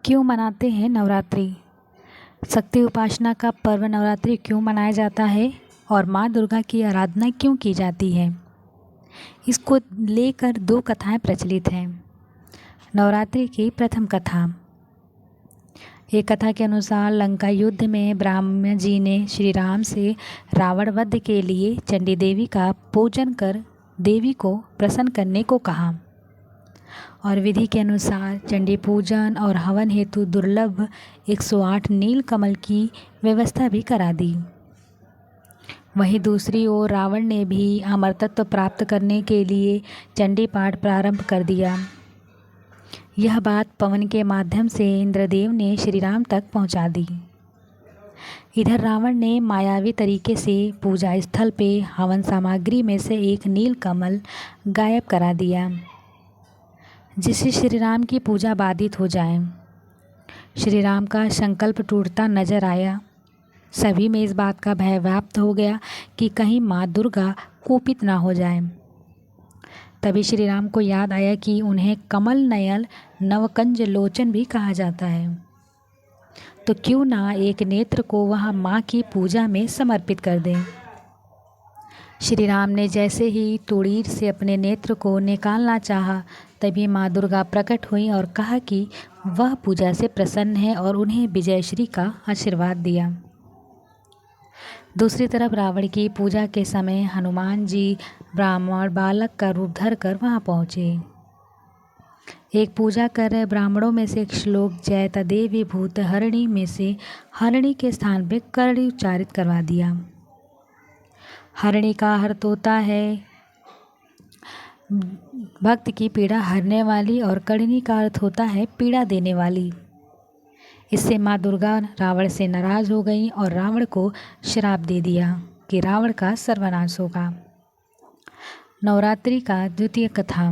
क्यों मनाते हैं नवरात्रि? शक्ति उपासना का पर्व नवरात्रि क्यों मनाया जाता है और माँ दुर्गा की आराधना क्यों की जाती है? इसको लेकर दो कथाएं प्रचलित हैं। नवरात्रि की प्रथम कथा। एक कथा के अनुसार लंका युद्ध में ब्रह्मा जी ने श्री राम से रावण वध के लिए चंडी देवी का पूजन कर देवी को प्रसन्न करने को कहा और विधि के अनुसार चंडी पूजन और हवन हेतु दुर्लभ 108 नील कमल की व्यवस्था भी करा दी। वहीं दूसरी ओर रावण ने भी अमरतत्व प्राप्त करने के लिए चंडी पाठ प्रारंभ कर दिया। यह बात पवन के माध्यम से इंद्रदेव ने श्री राम तक पहुंचा दी। इधर रावण ने मायावी तरीके से पूजा स्थल पे हवन सामग्री में से एक नील कमल गायब करा दिया, जिससे श्री राम की पूजा बाधित हो जाए। श्री राम का संकल्प टूटता नजर आया। सभी में इस बात का भय व्याप्त हो गया कि कहीं माँ दुर्गा कोपित ना हो जाए। तभी श्री राम को याद आया कि उन्हें कमल नयन नवकंज लोचन भी कहा जाता है, तो क्यों ना एक नेत्र को वह माँ की पूजा में समर्पित कर दें। श्री राम ने जैसे ही तुड़ीर से अपने नेत्र को निकालना चाहा, तभी माँ दुर्गा प्रकट हुई और कहा कि वह पूजा से प्रसन्न है और उन्हें विजयश्री का आशीर्वाद दिया। दूसरी तरफ रावण की पूजा के समय हनुमान जी ब्राह्मण बालक का रूप धर कर वहाँ पहुँचे। एक पूजा कर रहे ब्राह्मणों में से एक श्लोक जय तदेवी भूत हरिणी में से हरिणी के स्थान पर करणी उच्चारित करवा दिया। हरिणी का अर्थ होता है भक्त की पीड़ा हरने वाली और करणी का अर्थ होता है पीड़ा देने वाली। इससे माँ दुर्गा रावण से नाराज हो गई और रावण को श्राप दे दिया कि रावण का सर्वनाश होगा। नवरात्रि का द्वितीय कथा।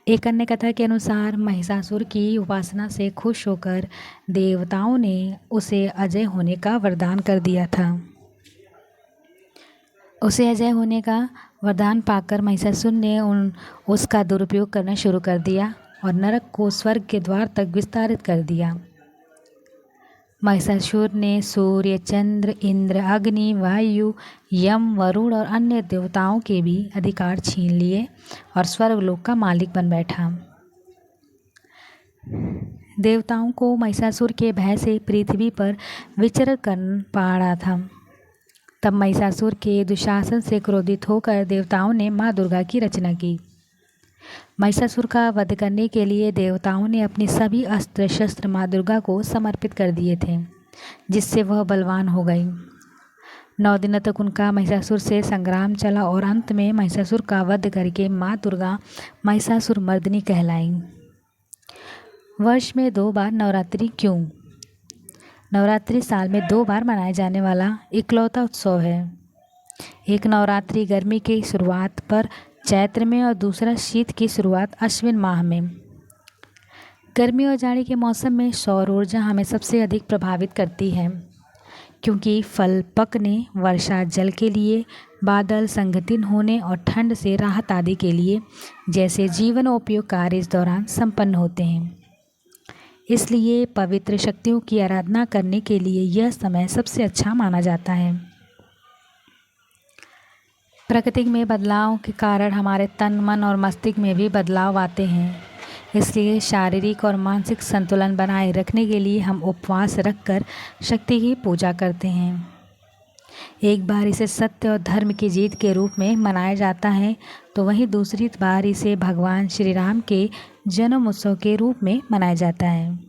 एक अन्य कथा के अनुसार महिषासुर की उपासना से खुश होकर देवताओं ने उसे अजय होने का वरदान कर दिया था। उसे अजय होने का वरदान पाकर महिषासुर ने उसका दुरुपयोग करना शुरू कर दिया और नरक को स्वर्ग के द्वार तक विस्तारित कर दिया। महिषासुर ने सूर्य, चंद्र, इंद्र, अग्नि, वायु, यम, वरुण और अन्य देवताओं के भी अधिकार छीन लिए और स्वर्गलोक का मालिक बन बैठा। देवताओं को महिषासुर के भय से पृथ्वी पर विचरण कर पा रहा था। तब महिषासुर के दुशासन से क्रोधित होकर देवताओं ने माँ दुर्गा की रचना की। महिषासुर का वध करने के लिए देवताओं ने अपनी सभी अस्त्र शस्त्र माँ दुर्गा को समर्पित कर दिए थे, जिससे वह बलवान हो गई। 9 दिनों तक उनका महिषासुर से संग्राम चला और अंत में महिषासुर का वध करके माँ दुर्गा महिषासुर मर्दिनी कहलाई। वर्ष में 2 बार नवरात्रि क्यों? नवरात्रि साल में 2 बार मनाए जाने वाला इकलौता उत्सव है। एक नवरात्रि गर्मी की शुरुआत पर चैत्र में और दूसरा शीत की शुरुआत अश्विन माह में। गर्मी और जाड़े के मौसम में सौर ऊर्जा हमें सबसे अधिक प्रभावित करती है, क्योंकि फल पकने, वर्षा जल के लिए, बादल संगठित होने और ठंड से राहत आदि के लिए जैसे जीवनोपयोग कार्य इस दौरान संपन्न होते हैं। इसलिए पवित्र शक्तियों की आराधना करने के लिए यह समय सबसे अच्छा माना जाता है। प्रकृति में बदलाव के कारण हमारे तन, मन और मस्तिष्क में भी बदलाव आते हैं। इसलिए शारीरिक और मानसिक संतुलन बनाए रखने के लिए हम उपवास रखकर शक्ति की पूजा करते हैं। एक बार इसे सत्य और धर्म की जीत के रूप में मनाया जाता है, तो वहीं दूसरी बार इसे भगवान श्री राम के जन्म उत्सव के रूप में मनाया जाता है।